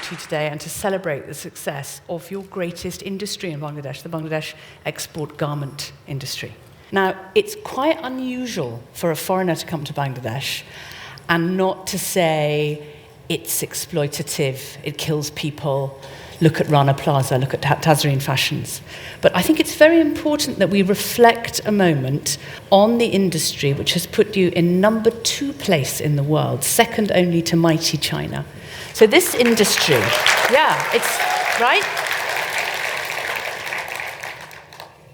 to you today and to celebrate the success of your greatest industry in Bangladesh, the Bangladesh export garment industry. Now, it's quite unusual for a foreigner to come to Bangladesh and not to say it's exploitative, it kills people, look at Rana Plaza, look at Tazreen Fashions. But I think it's very important that we reflect a moment on the industry which has put you in number 2 place in the world, second only to mighty China. So this industry, it's right.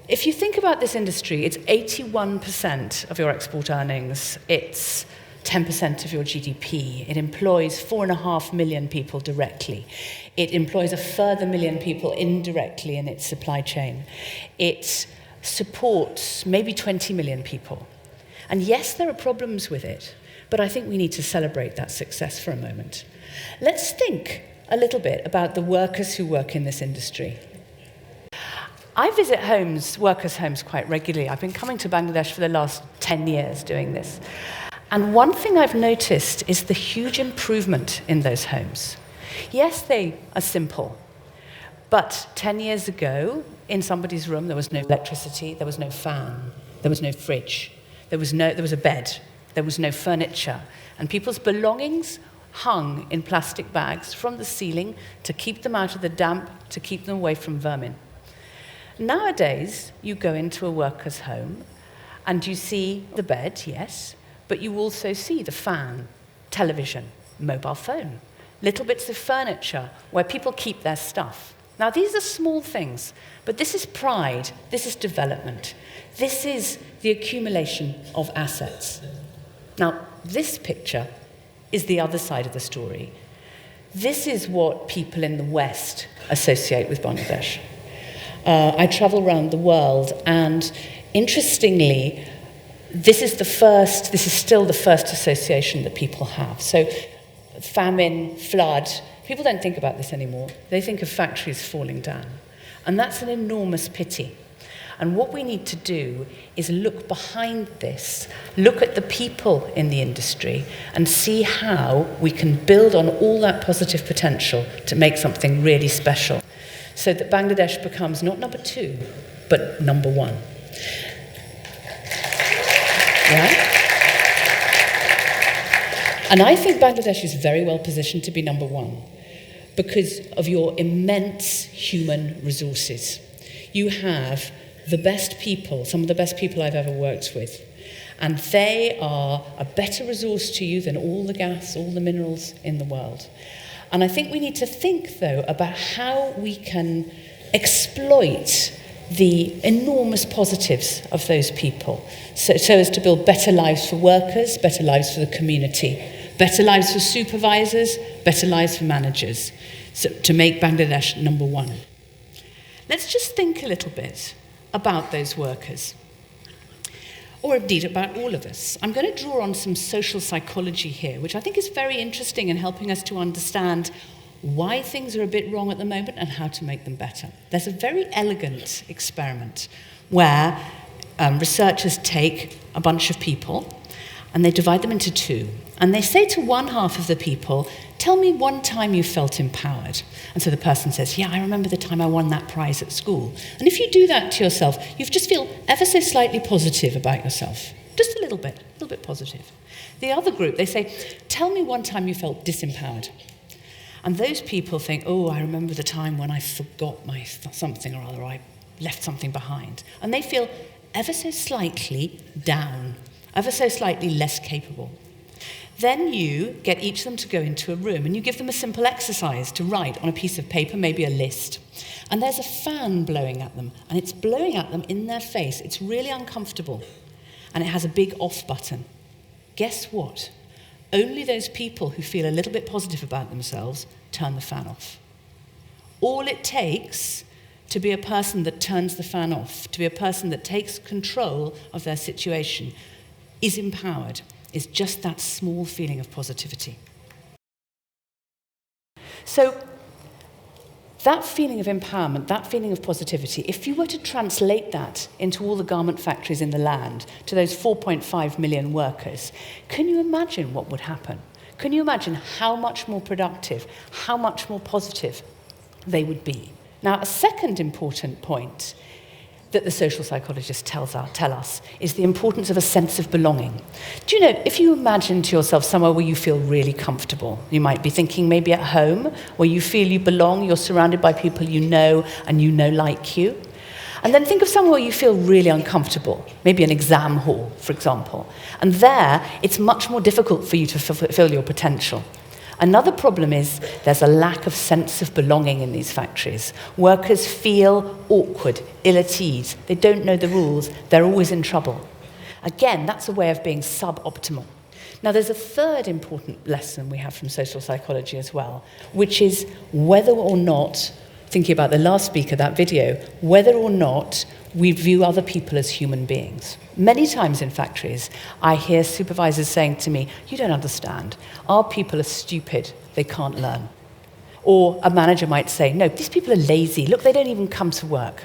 If you think about this industry, it's 81% of your export earnings. It's 10% of your GDP. It employs 4.5 million people directly. It employs a further million people indirectly in its supply chain. It supports maybe 20 million people. And yes, there are problems with it, but I think we need to celebrate that success for a moment. Let's think a little bit about the workers who work in this industry. I visit workers' homes quite regularly. I've been coming to Bangladesh for the last 10 years doing this. And one thing I've noticed is the huge improvement in those homes. Yes, they are simple, but 10 years ago, in somebody's room, there was no electricity, there was no fan, there was no fridge, there was a bed, there was no furniture, and people's belongings hung in plastic bags from the ceiling to keep them out of the damp, to keep them away from vermin. Nowadays, you go into a worker's home, and you see the bed, yes, but you also see the fan, television, mobile phone, little bits of furniture where people keep their stuff. Now, these are small things, but this is pride, this is development, this is the accumulation of assets. Now, this picture is the other side of the story. This is what people in the West associate with Bangladesh. I travel around the world, and interestingly, this is still the first association that people have. So famine, flood, people don't think about this anymore. They think of factories falling down. And that's an enormous pity. And what we need to do is look behind this, look at the people in the industry, and see how we can build on all that positive potential to make something really special, so that Bangladesh becomes not number 2, but number 1. Right? And I think Bangladesh is very well positioned to be number 1 because of your immense human resources. You have the best people, some of the best people I've ever worked with, and they are a better resource to you than all the gas, all the minerals in the world. And I think we need to think, though, about how we can exploit the enormous positives of those people, so as to build better lives for workers, better lives for the community, better lives for supervisors, better lives for managers, so to make Bangladesh number 1. Let's just think a little bit about those workers, or indeed about all of us. I'm going to draw on some social psychology here, which I think is very interesting in helping us to understand why things are a bit wrong at the moment and how to make them better. There's a very elegant experiment where researchers take a bunch of people and they divide them into 2. And they say to one half of the people, tell me one time you felt empowered. And so the person says, yeah, I remember the time I won that prize at school. And if you do that to yourself, you just feel ever so slightly positive about yourself. Just a little bit positive. The other group, they say, tell me one time you felt disempowered. And those people think, oh, I remember the time when I forgot my something or other, I left something behind. And they feel ever so slightly down, ever so slightly less capable. Then you get each of them to go into a room and you give them a simple exercise to write on a piece of paper, maybe a list. And there's a fan blowing at them, and it's blowing at them in their face. It's really uncomfortable. And it has a big off button. Guess what? Only those people who feel a little bit positive about themselves turn the fan off. All it takes to be a person that turns the fan off, to be a person that takes control of their situation, is empowered, is just that small feeling of positivity. So that feeling of empowerment, that feeling of positivity, if you were to translate that into all the garment factories in the land, to those 4.5 million workers, can you imagine what would happen? can you imagine how much more productive, how much more positive they would be? Now, a second important point that the social psychologists tell us is the importance of a sense of belonging. Do you know, if you imagine to yourself somewhere where you feel really comfortable, you might be thinking maybe at home, where you feel you belong, you're surrounded by people you know and you know like you. And then think of somewhere where you feel really uncomfortable, maybe an exam hall, for example. And there, it's much more difficult for you to fulfill your potential. Another problem is there's a lack of sense of belonging in these factories. Workers feel awkward, ill at ease. They don't know the rules. They're always in trouble. Again, that's a way of being suboptimal. Now, there's a third important lesson we have from social psychology as well, which is whether or not, thinking about the last speaker, that video, whether or not we view other people as human beings. Many times in factories, I hear supervisors saying to me, "You don't understand. Our people are stupid. They can't learn." Or a manager might say, "No, these people are lazy. Look, they don't even come to work."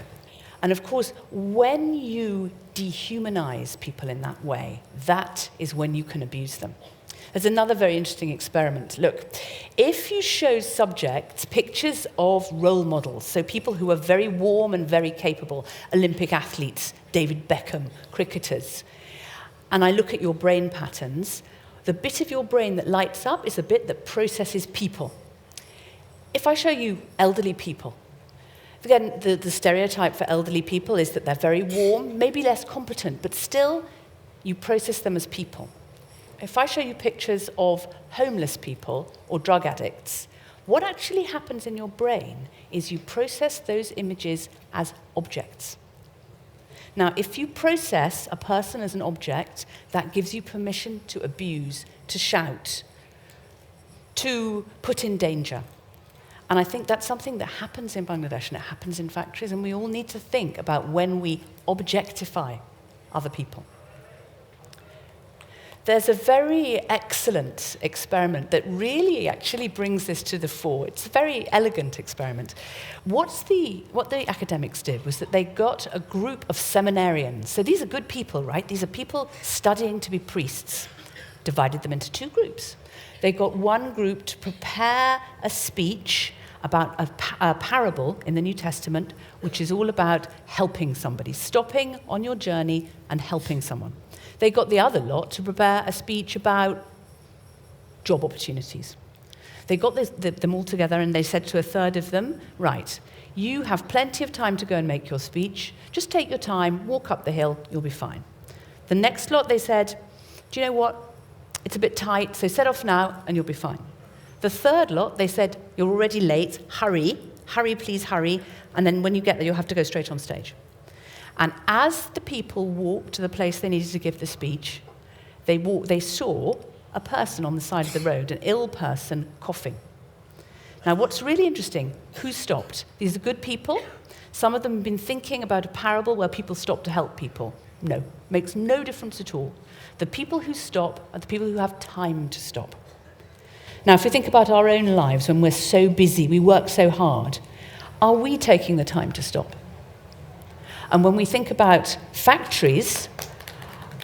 And of course, when you dehumanize people in that way, that is when you can abuse them. There's another very interesting experiment. Look, if you show subjects pictures of role models, so people who are very warm and very capable, Olympic athletes, David Beckham, cricketers, and I look at your brain patterns, the bit of your brain that lights up is the bit that processes people. If I show you elderly people, again, the stereotype for elderly people is that they're very warm, maybe less competent, but still you process them as people. If I show you pictures of homeless people or drug addicts, what actually happens in your brain is you process those images as objects. Now, if you process a person as an object, that gives you permission to abuse, to shout, to put in danger. And I think that's something that happens in Bangladesh and it happens in factories, and we all need to think about when we objectify other people. There's a very excellent experiment that really actually brings this to the fore. It's a very elegant experiment. What the academics did was that they got a group of seminarians. So these are good people, right? These are people studying to be priests. Divided them into two groups. They got one group to prepare a speech about a parable in the New Testament, which is all about helping somebody, stopping on your journey and helping someone. They got the other lot to prepare a speech about job opportunities. They got them all together and they said to a third of them, "Right, you have plenty of time to go and make your speech. Just take your time, walk up the hill, you'll be fine." The next lot, they said, "Do you know what? It's a bit tight, so set off now and you'll be fine." The third lot, they said, "You're already late, hurry, please hurry, and then when you get there, you'll have to go straight on stage." And as the people walked to the place they needed to give the speech, they saw a person on the side of the road, an ill person coughing. Now, what's really interesting, who stopped? These are good people. Some of them have been thinking about a parable where people stop to help people. No, makes no difference at all. The people who stop are the people who have time to stop. Now, if we think about our own lives, when we're so busy, we work so hard, are we taking the time to stop? And when we think about factories,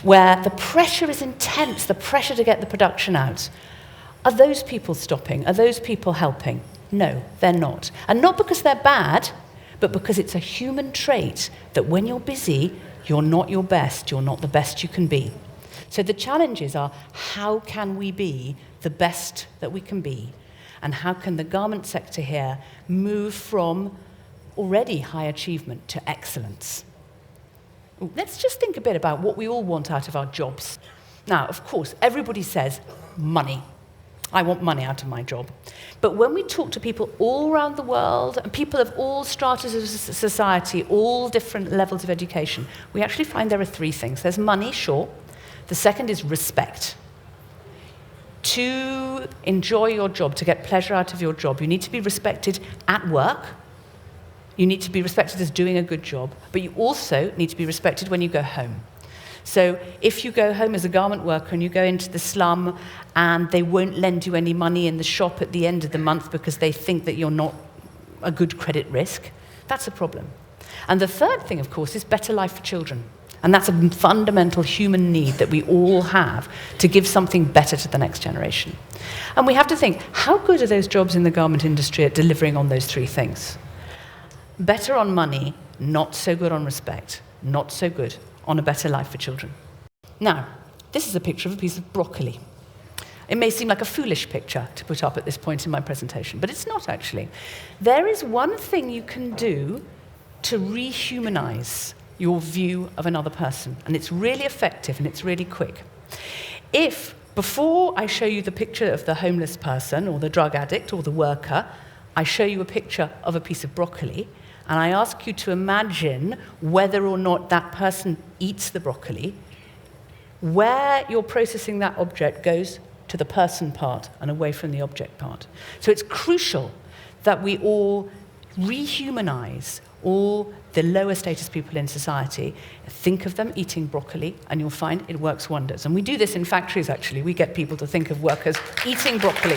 where the pressure is intense, the pressure to get the production out, are those people stopping? Are those people helping? No, they're not. And not because they're bad, but because it's a human trait that when you're busy, you're not your best, you're not the best you can be. So the challenges are, how can we be the best that we can be? And how can the garment sector here move from already high achievement to excellence? Let's just think a bit about what we all want out of our jobs. Now, of course, everybody says money. I want money out of my job. But when we talk to people all around the world, and people of all stratas of society, all different levels of education, we actually find there are three things. There's money, sure. The second is respect. To enjoy your job, to get pleasure out of your job, you need to be respected at work. You need to be respected as doing a good job, but you also need to be respected when you go home. So if you go home as a garment worker and you go into the slum and they won't lend you any money in the shop at the end of the month because they think that you're not a good credit risk, that's a problem. And the third thing, of course, is better life for children. And that's a fundamental human need that we all have to give something better to the next generation. And we have to think, how good are those jobs in the garment industry at delivering on those three things? Better on money, not so good on respect, not so good on a better life for children. Now, this is a picture of a piece of broccoli. It may seem like a foolish picture to put up at this point in my presentation, but it's not actually. There is one thing you can do to rehumanize your view of another person, and it's really effective and it's really quick. If, before I show you the picture of the homeless person or the drug addict or the worker, I show you a picture of a piece of broccoli, and I ask you to imagine whether or not that person eats the broccoli, where you're processing that object goes to the person part and away from the object part. So it's crucial that we all rehumanize all the lower status people in society. Think of them eating broccoli, and you'll find it works wonders. And we do this in factories, actually. We get people to think of workers eating broccoli.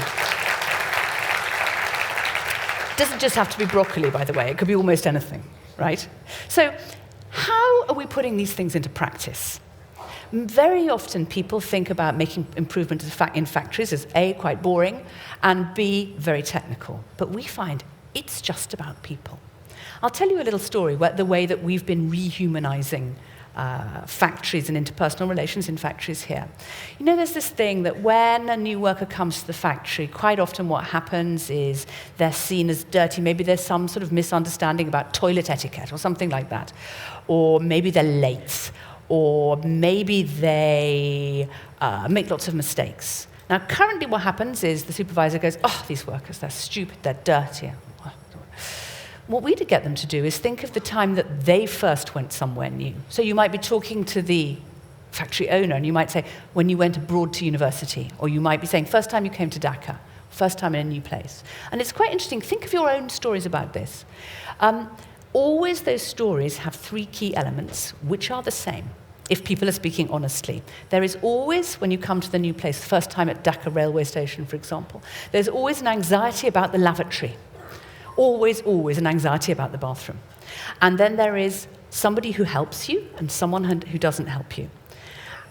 It doesn't just have to be broccoli, by the way. It could be almost anything, right? So how are we putting these things into practice? Very often people think about making improvements in factories as A, quite boring, and B, very technical. But we find it's just about people. I'll tell you a little story about the way that we've been rehumanizing factories and interpersonal relations in factories here. You know, there's this thing that when a new worker comes to the factory, quite often what happens is they're seen as dirty. Maybe there's some sort of misunderstanding about toilet etiquette or something like that. Or maybe they're late. Or maybe they make lots of mistakes. Now, currently what happens is the supervisor goes, oh, these workers, they're stupid, they're dirty. What we get them to do is think of the time that they first went somewhere new. So you might be talking to the factory owner, and you might say, when you went abroad to university, or you might be saying, first time you came to Dhaka, first time in a new place. And it's quite interesting. Think of your own stories about this. Always those stories have three key elements, which are the same, if people are speaking honestly. There is always, when you come to the new place, first time at Dhaka railway station, for example, there's always an anxiety about the lavatory. Always, always an anxiety about the bathroom. And then there is somebody who helps you and someone who doesn't help you.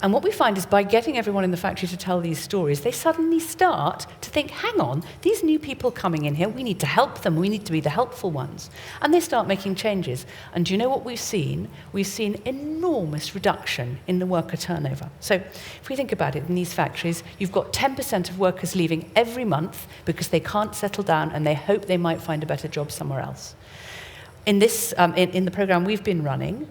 And what we find is by getting everyone in the factory to tell these stories, they suddenly start to think, hang on, these new people coming in here, we need to help them, we need to be the helpful ones. And they start making changes. And do you know what we've seen? We've seen enormous reduction in the worker turnover. So if we think about it, in these factories, you've got 10% of workers leaving every month because they can't settle down and they hope they might find a better job somewhere else. In this, in the program we've been running,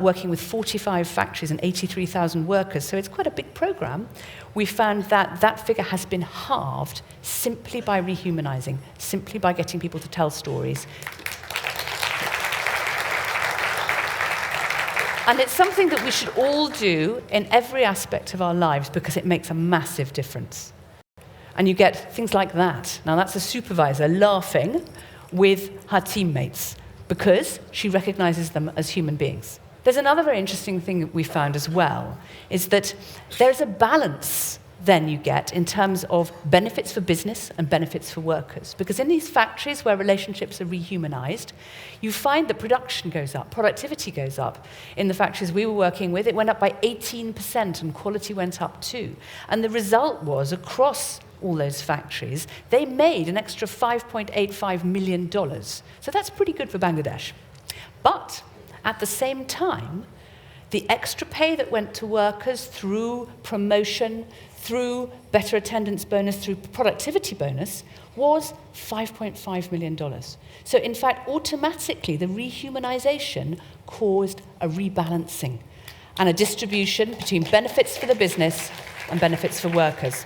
working with 45 factories and 83,000 workers, so it's quite a big program, we found that that figure has been halved simply by rehumanizing, simply by getting people to tell stories. And it's something that we should all do in every aspect of our lives because it makes a massive difference. And you get things like that. Now that's a supervisor laughing with her teammates, because she recognizes them as human beings. There's another very interesting thing that we found as well, is that there's a balance then you get in terms of benefits for business and benefits for workers. Because in these factories where relationships are rehumanized, you find that production goes up, productivity goes up. In the factories we were working with, it went up by 18% and quality went up too. And the result was, across all those factories, they made an extra $5.85 million. So that's pretty good for Bangladesh. But at the same time, the extra pay that went to workers through promotion, through better attendance bonus, through productivity bonus, was $5.5 million. So in fact, automatically, the rehumanization caused a rebalancing and a distribution between benefits for the business and benefits for workers.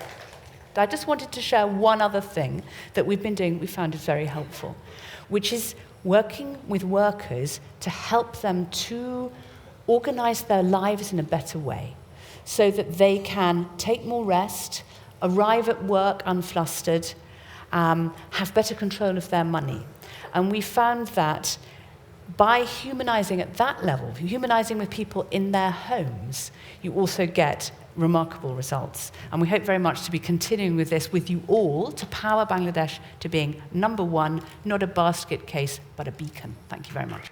I just wanted to share one other thing that we've been doing we found is very helpful, which is working with workers to help them to organize their lives in a better way so that they can take more rest, arrive at work unflustered, have better control of their money. And we found that by humanizing at that level, humanizing with people in their homes, you also get remarkable results. And we hope very much to be continuing with this with you all to power Bangladesh to being number one, not a basket case, but a beacon. Thank you very much.